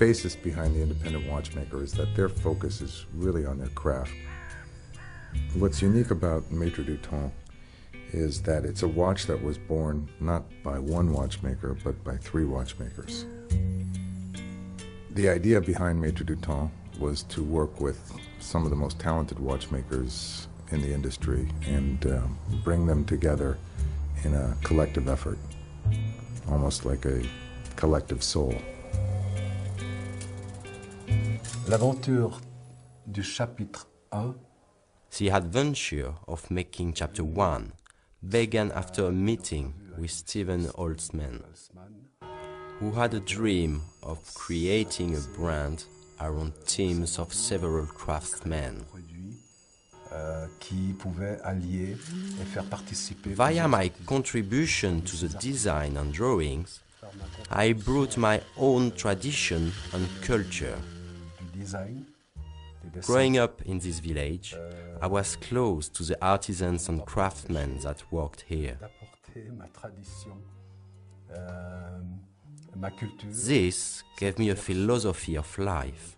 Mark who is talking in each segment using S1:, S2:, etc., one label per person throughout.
S1: basis behind the independent watchmaker is that their focus is really on their craft. What's unique about Maîtres du Temps is that it's a watch that was born not by one watchmaker, but by three watchmakers. The idea behind Maîtres du Temps was to work with some of the most talented watchmakers in the industry and bring them together in a collective effort, almost like a collective soul.
S2: L'aventure du chapitre 1.
S3: The adventure of making Chapter 1 began after a meeting with Steven Holtzman, who had a dream of creating a brand around teams of several craftsmen. Via my contribution to the design and drawings, I brought my own tradition and culture. Growing up in this village, I was close to the artisans and craftsmen that worked here. This gave me a philosophy of life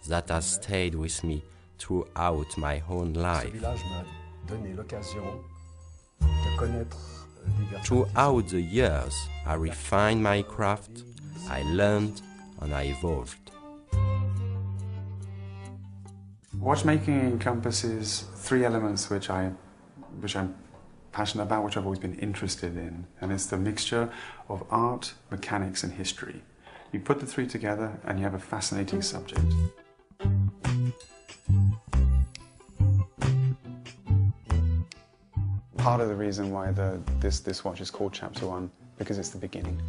S3: that has stayed with me throughout my own life. Throughout the years, I refined my craft, I learned, and I evolved.
S4: Watchmaking encompasses three elements which I'm passionate about, which I've always been interested in, and it's the mixture of art, mechanics and history. You put the three together and you have a fascinating subject. Part of the reason why this watch is called Chapter 1, because it's the beginning.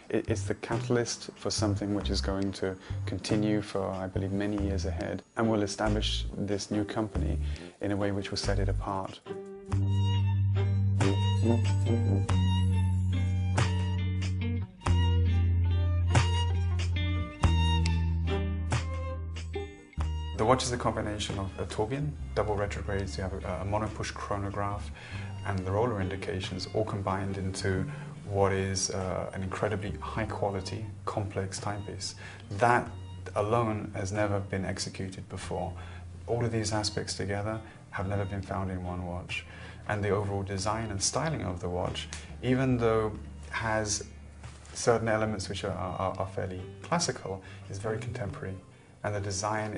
S4: It's the catalyst for something which is going to continue for, I believe, many years ahead, and will establish this new company in a way which will set it apart. The watch is a combination of a tourbillon, double retrogrades, you have a monopush chronograph, and the roller indications all combined into what is an incredibly high quality, complex timepiece. That alone has never been executed before. All of these aspects together have never been found in one watch. And the overall design and styling of the watch, even though has certain elements which are fairly classical, is very contemporary. And the design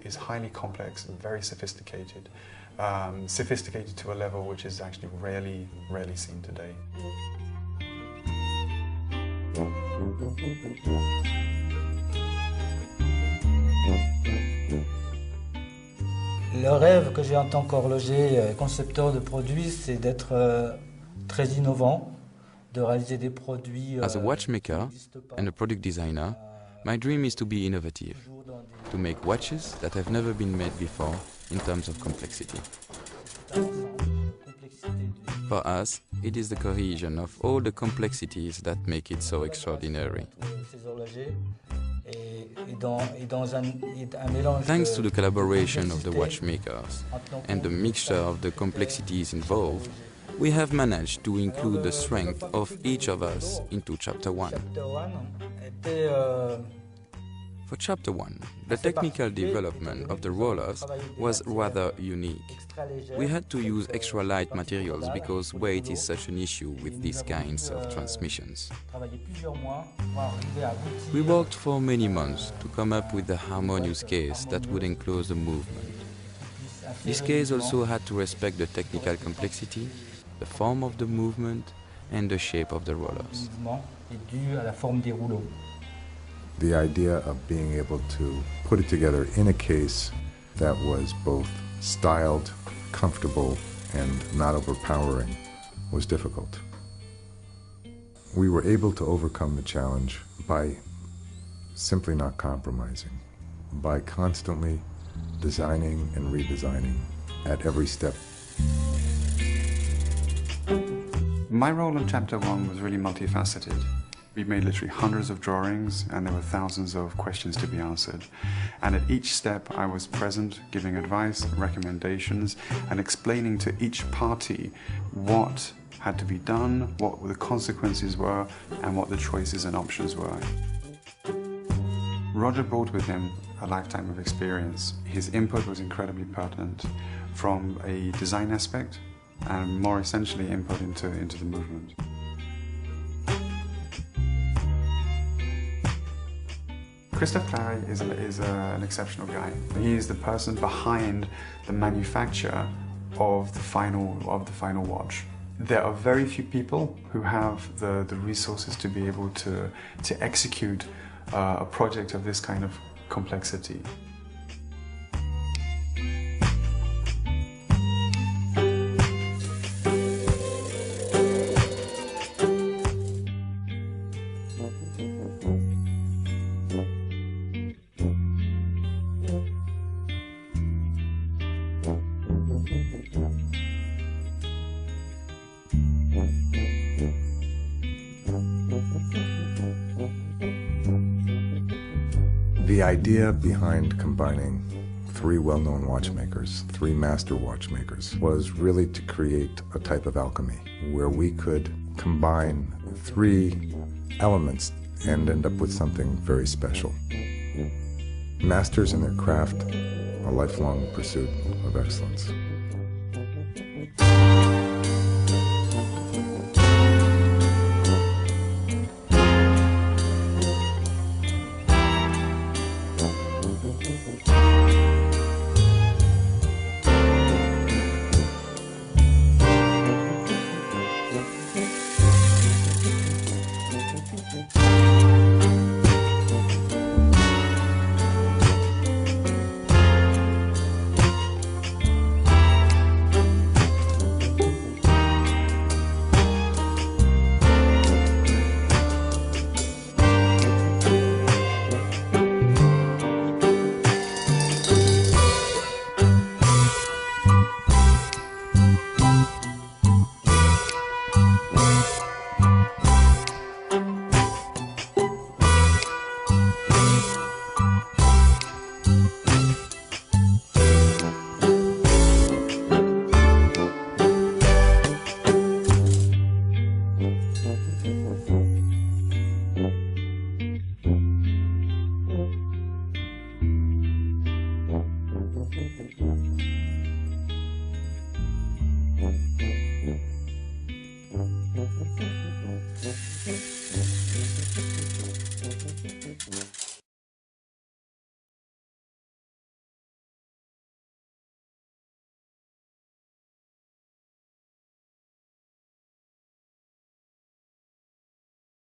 S4: is highly complex and very sophisticated. Sophisticated to a level which is actually rarely seen today.
S5: Le rêve que j'ai en tant qu'horloger, concepteur de produits, c'est d'être très innovant, de réaliser des produits.
S6: As a watchmaker and a product designer, my dream is to be innovative, to make watches that have never been made before in terms of complexity. For us, it is the cohesion of all the complexities that make it so extraordinary. Thanks to the collaboration of the watchmakers and the mixture of the complexities involved, we have managed to include the strength of each of us into Chapter 1. For Chapter 1, the technical development of the rollers was rather unique. We had to use extra light materials because weight is such an issue with these kinds of transmissions. We worked for many months to come up with a harmonious case that would enclose the movement. This case also had to respect the technical complexity, the form of the movement, and the shape of the rollers.
S1: The idea of being able to put it together in a case that was both styled, comfortable, and not overpowering was difficult. We were able to overcome the challenge by simply not compromising, by constantly designing and redesigning at every step. My role in Chapter 1 was really multifaceted. We made literally hundreds of drawings and there were thousands of questions to be answered. And at each step I was present, giving advice, recommendations, and explaining to each party what had to be done, what the consequences were, and what the choices and options were.
S4: Roger brought with him a lifetime of experience. His input was incredibly pertinent from a design aspect and more essentially input into the movement. Christophe Clary is an exceptional guy. He is the person behind the manufacture of the final watch. There are very few people who have the resources to be able to execute a project of this kind of complexity.
S1: The idea behind combining three well-known watchmakers, three master watchmakers, was really to create a type of alchemy where we could combine three elements and end up with something very special. Masters in their craft, a lifelong pursuit of excellence.